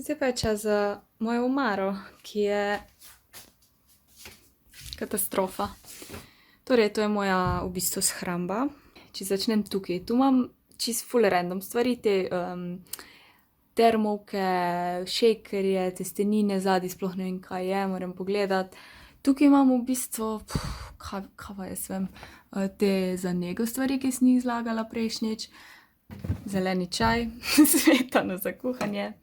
Zdaj pa je čas za mojo omaro, ki je katastrofa. Torej, to je moja v bistvu shramba. Če začnem tukaj, tu imam čist full random stvari, te termovke, shakerje, testenine, zadaj sploh ne vem, kaj je, moram pogledati. Tukaj imam v bistvu, kaj pa jaz vem, te za nego stvari, ki sem jih zlagala prejšnjič. Zeleni čaj, smetano za kuhanje,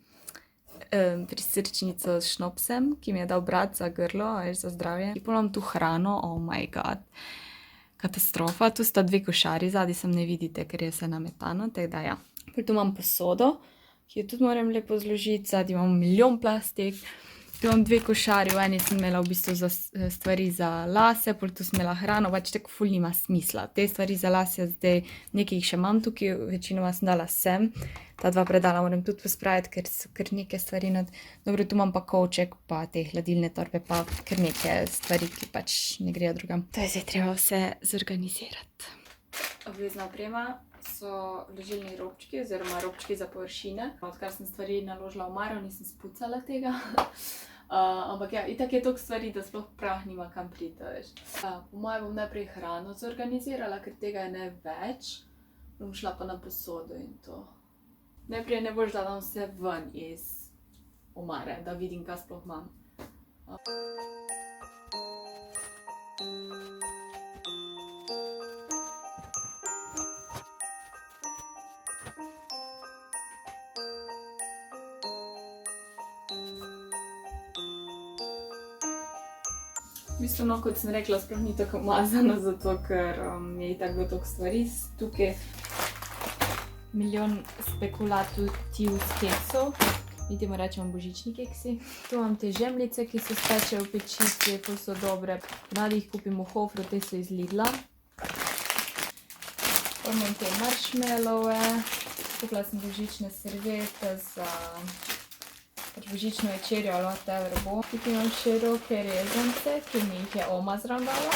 prisrčnico s šnopsem, ki mi je dal brat za grlo, za zdravje. In potem imam tu hrano, oh my god, katastrofa. Tu sta dve košari, zadaj sem ne vidite, ker je vse nametano, tako da ja. Potem tu imam posodo, ki jo tudi moram lepo zložiti, zadaj imam milijon plastik. Tu imam dve košari, v eni sem imela v bistvu za stvari za lase, potem tu sem imela hrano, pač tako ful nima smisla. Te stvari za lase zdaj, nekaj jih še imam tukaj, večinoma sem dala sem. Ta dva predala moram tudi pospraviti, ker so kar neke stvari nad... Dobro, tu imam pa kovček, pa te hladilne torbe, pa kar neke stvari, ki pač ne grejo drugam. To je zdaj treba vse zorganizirati. Obvezna oprema so ložilni robčki oziroma robčki za površine. Odkar sem stvari naložila v omaro, nisem spucala tega. Ampak ja, itak je toliko stvari, da sploh prah nima kam priti, veš. Po moje bom najprej hrano zorganizirala, ker tega je ne več. Bom šla pa na posodo in to. Najprej ne boš, da dam vse ven iz omare, da vidim, kaj sploh imam. V bistvu, no, kot sem rekla, sploh ni tako umazano, zato ker je itak bilo toliko stvari. Tukaj milijon spekulativ keksov. Mi temu rečemo božični keksi. Tu imam te žemljice, ki se spečejo v pečici, ful so dobre. Radi jih kupim v Hofru, te so iz Lidla. Potem imam te marshmallowe. Kupila sem božične serviete za božično večerjo ali whatever bo. Tukaj imam široke rezance, ki mi jih je oma zraven dala.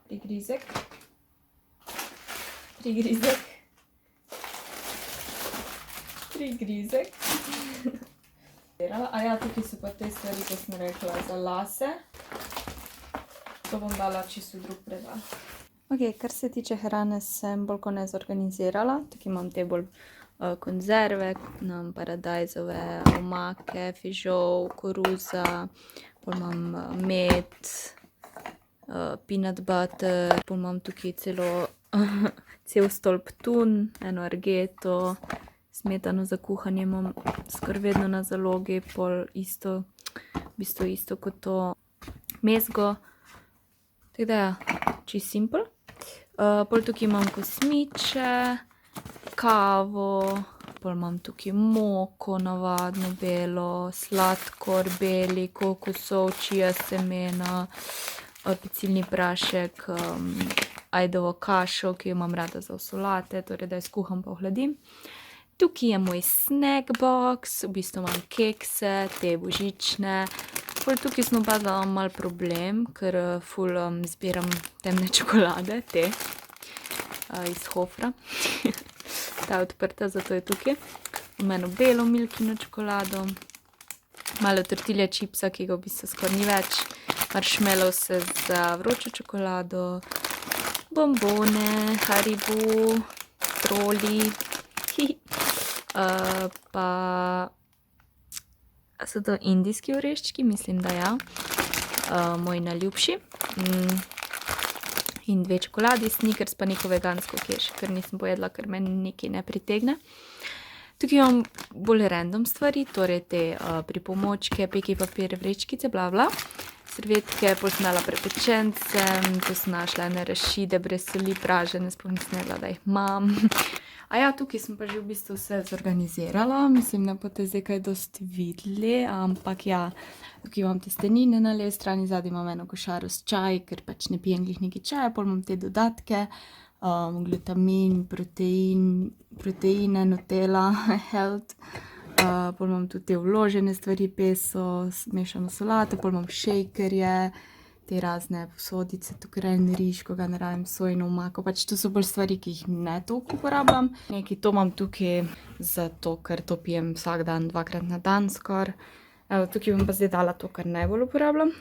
Prigrizek. Ja, tukaj so pa te stvari, ko sem rekla, za lase. To bom dala čisto v drug predal. Ok, kar se tiče hrane, sem bolj kot ne zorganizirala. Tukaj imam te bolj konzerve, paradajzove, omake, fižol, koruza, potem imam med, peanut butter, potem imam tukaj cel stolp tun, eno argeto, smetano za kuhanje imam skoraj vedno na zalogi, pol isto, v bistvu isto kot to mezgo. Tako da ja, čisto simple. Pol tukaj imam kosmiče, kavo, pol imam tukaj moko, navadno belo, sladkor, beli, kokosov, čija semena, pecilni prašek, ajdovo kašo, ki jo imam rada za v solate, torej da jo skuham pa ohladim. Tukaj je moj snack box, v bistvu imam kekse, te božične. Pol tukaj sem opazila, imam malo problem, ker ful zbiram temne čokolade, te, iz Hofra. Ta je odprta, zato je tukaj. Imam eno belo milkino čokolado, malo tortilje čipsa, ki ga v bistvu skoraj ni več, marshmallows za vročo čokolado, bombone, Haribo, troli, pa so to indijski oreščki, mislim, da ja, moji najljubši. In dve čokoladi, Snickers pa neko vegansko, ki je še kar nisem pojedla, ker meni nekaj ne pritegne. Tukaj imam bolj random stvari, torej te pripomočke, peki papir, vrečkice, bla bla. Servetke, pol sem dala prepečence, tu sem našla ene arašide brez soli, pražene, sploh nisem vedela, da jih imam. A ja, tukaj sem pa že v bistvu vse zorganizirala, mislim, da boste zdaj kaj dosti videli, ampak ja, tukaj imam testenine na levi strani, zadaj imam eno košaro s čaj, ker pač ne pijem glih nekaj čaja, pol imam te dodatke, glutamin, proteine, Nutella, health, pol imam tudi te vložene stvari, peso, mešano solato, pol imam shakerje, te razne posodice, tukaj en riž, ko ga naravim sojino omako, pač to so bolj stvari, ki jih ne toliko uporabljam. Nekaj to imam tukaj zato, ker to pijem vsak dan, 2-krat na dan skoraj. Evo, tukaj bom pa zdaj dala to, kar najbolj uporabljam.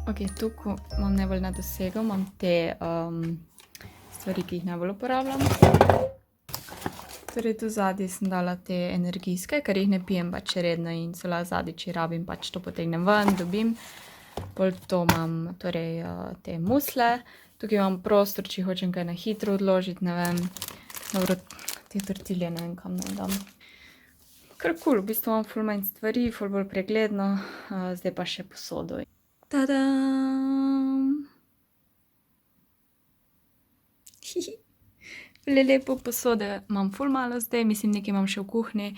Ok, tukaj imam najbolj na dosegu, imam te stvari, ki jih najbolj uporabljam. Torej, tu zadnji sem dala te energijske, ker jih ne pijem pač redno in celo zadnji, če rabim, pač to potegnem ven, dobim. Bolj to imam, torej, te musle. Tukaj imam prostor, če hočem kaj na hitro odložiti, ne vem. Dobro, te tortilje ne vem, kam naj dam. Kar cool, v bistvu imam ful manj stvari, ful bolj pregledno, zdaj pa še posodo. Tadam! Ful je lepo, posode imam ful malo zdaj, mislim, nekaj imam še v kuhinji,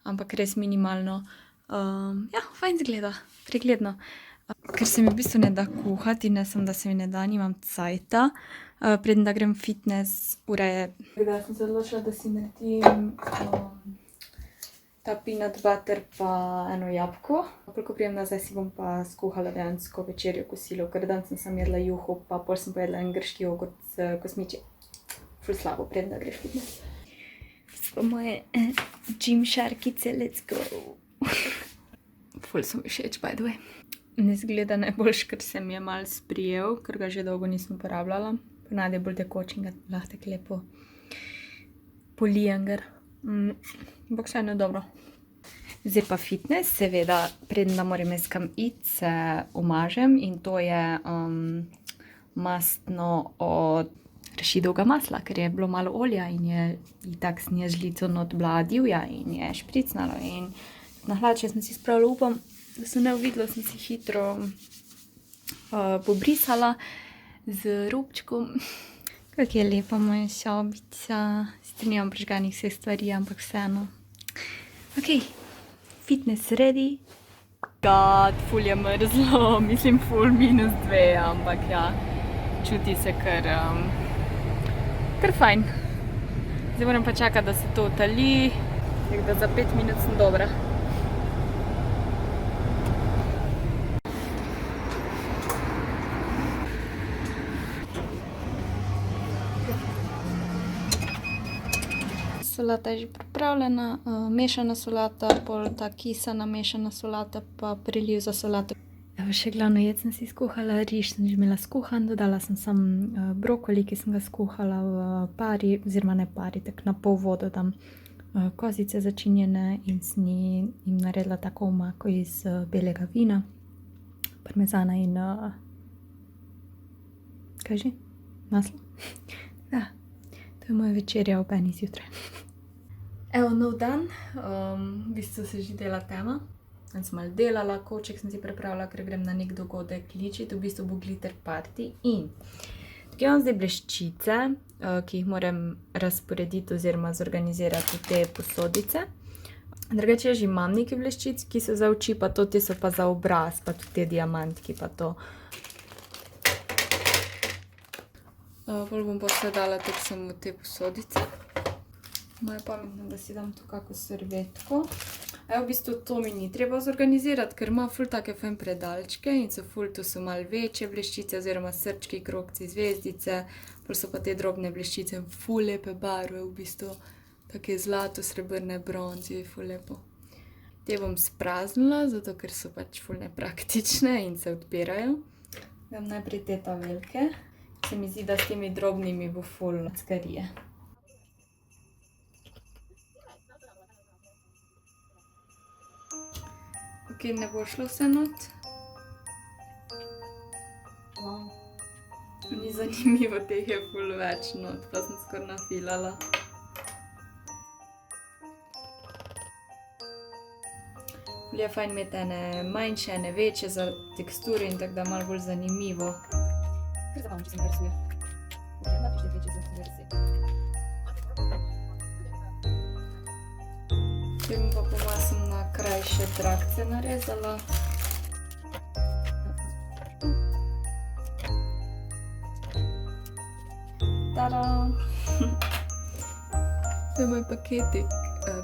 ampak res minimalno. Ja, fajn izgleda, pregledno. Ker se mi v bistvu ne da kuhati, ne samo, da se mi ne da, nimam cajta. Preden da grem fitness, ura je. Tako da sem se odločila, da si naredim ta peanut butter pa eno jabolko. Ko prijem nazaj, si bom pa skuhala dejansko večerjo kosilo, ker danes sem samo jedla juho, pa pol sem pojedla en grški jogurt s kosmiči. Ful slabo, preden da greš fitness. So moje gym šarkice, let's go. Ful so mi všeč, by the way. Ne zgleda najboljš, ker se mi je malo sprijel, ker ga že dolgo nisem uporabljala. Ponavadi je bolj tekoč in ga lahko tako lepo polijem gar. Ampak vseeno je dobro. Zdaj pa fitness, seveda, preden da moram jaz kam iti, se umažem in to je mastno od rašidovega masla, ker je bilo malo olja in je itak sem je žlico not bila divja in je špricnalo in na hlače sem si spravila, upam, da se ne uvidelo, sem si hitro pobrisala z robčkom. Kako je lepa moja sobica. Sicer nimam prižganih vseh stvari, ampak vseeno. Ok, fitness ready. God, ful je mrzlo, mislim ful -2, ampak ja, čuti se kar fajn. Zdaj moram pa čakati, da se to utali, tako da za 5 minut sem dobra. Solata je že pripravljena, mešana solata, pol ta kisana mešana solata, pa priliv za solato. Evo še glavno jed sem si skuhala, riž sem že imela skuhan, dodala sem samo brokoli, ki sem ga skuhala v pari, oziroma ne pari, tako na pol vodo dam kozice začinjene in sem jim naredila tako omako iz belega vina, parmezana in kaj že? Maslo? Ja, to je moja večerja ob 1 zjutraj. Evo, nov dan, v bistvu se že dela tema. Sem malo delala, kovček sem si pripravila, ker grem na nek dogodek ličiti, v bistvu bo glitter party. In tukaj imam zdaj bleščice, ki jih moram razporediti oziroma zorganizirati v te posodice. Drugače jaz že imam nekaj bleščic, ki so za oči, pa to, te so pa za obraz, pa tudi te diamantki, pa to. Pol bom pa vse dala tako samo v te posodice. Moje pametno, da si dam tu kako servetko. Evo, v bistvu to mi ni treba zorganizirati, ker ima ful take fajn predalčke in so ful, tu so malo večje bleščice oziroma srčki, krogci, zvezdice. Pol so pa te drobne bleščice ful lepe barve, v bistvu take zlato, srebrne, bronzi, ful lepo. Te bom spraznila, zato ker so pač ful nepraktične in se odpirajo. Dam najprej te ta velike. Se mi zdi, da s temi drobnimi bo ful skarije. Ok, ne bo šlo vse not. Ni zanimivo, teh je ful več not, pa sem skoraj nafilala. Ful je fajn imeti ene manjše, ene večje za teksturi in tako da malo bolj zanimivo. Kar zabavno, če sem ga rysuje. Ok, napiš te večje za to verzi. Te bom pa po masem na krajše trakce narezala. Tada! To je moj paketik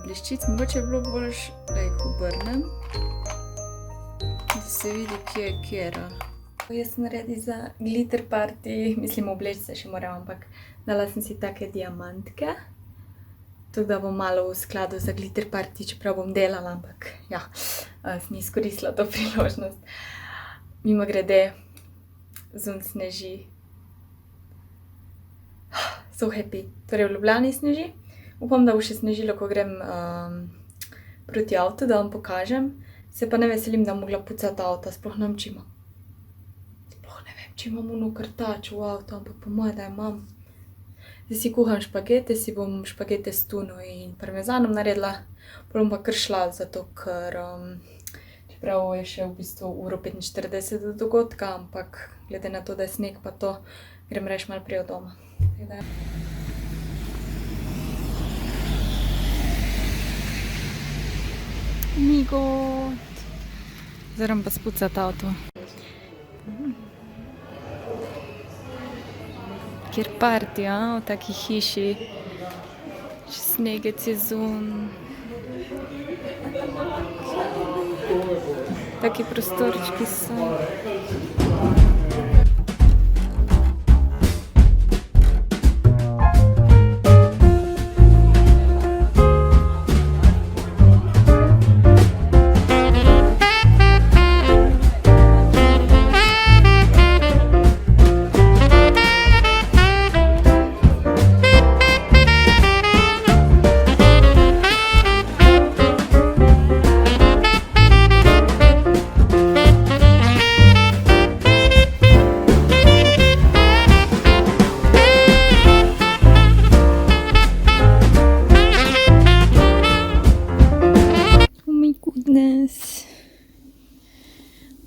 bleščic. Mogoče je bilo boljš, da jih obrnem, da se vidi, kje je kjera. Jaz sem ready za glitter party, mislim, obleč se še moram, ampak dala sem si take diamantke. Tako da bom malo v skladu za glitter party, čeprav bom delala, ampak ja, sem izkoristila to priložnost. Mimogrede, zunaj sneži. So happy. Torej v Ljubljani sneži. Upam, da bo še snežilo, ko grem proti avtu, da vam pokažem. Se pa ne veselim, da bom mogla pucati avta, sploh ne vem, če imam. Sploh ne vem, če imam ono krtač v avtu, ampak po moje, da imam. Zdaj si kuham špagete, si bom špagete s tuno in parmezanom naredila. Potem bom pa kar šla, zato ker, čeprav je še v bistvu 1:45 do dogodka, ampak glede na to, da je sneg pa to, grem rajš malo prej od doma. Migot. Zdaj pa spucati avto. Kjer party, v taki hiši. Snegec je zunaj. Taki prostorčki so.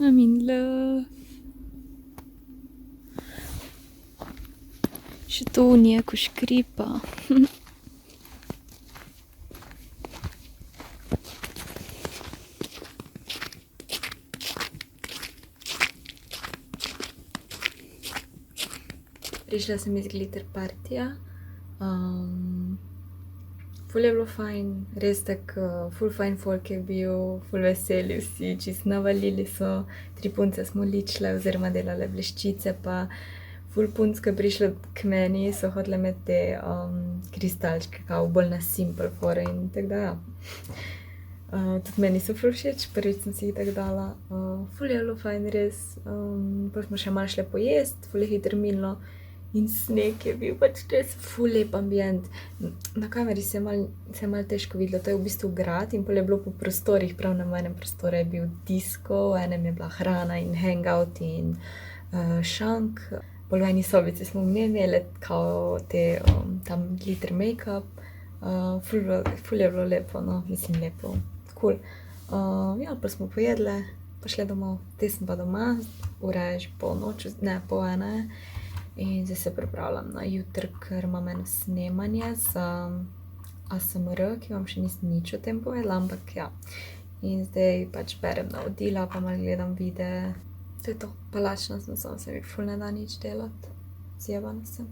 I'm in love. Še to unija, ko škripa. Prišla sem iz glitter partija. Ful je bilo fajn, res tako ful fajn folk je bil, ful veseli vsi, čist navalili so. 3 punce smo ličile oziroma delale bleščice, pa ful punc, ko je prišlo k meni, so hotele imeti te kristalčke, kao bolj na simple fore in tako da ja. Tudi meni so ful všeč, prvič sem si jih tako dala. Ful je bilo fajn, res. Potem smo še malo šle pojest, ful je hitro minilo. In sneg je bil, pač res ful lep ambient. Na kameri se je malo težko videlo, to je v bistvu grad in pol je bilo po prostorih, prav na enem prostoru je bil disko, v enem je bila hrana in hangout in šank. Pol v eni sobici smo imeli kao te tam glitter make-up. Ful je bilo lepo, no, mislim lepo, cool. Ja, pa smo pojedle, pa šle domov. Te sem pa doma, ura je že polnoč, ne, pol ene. In zdaj se pripravljam na jutri, ker imam eno snemanje za ASMR, ki vam še nisem nič o tem povedala, ampak ja. In zdaj pač berem navodila, pa malo gledam videe. To je to, pa lačna sem, samo se mi ful ne da nič delati. Zjebana sem.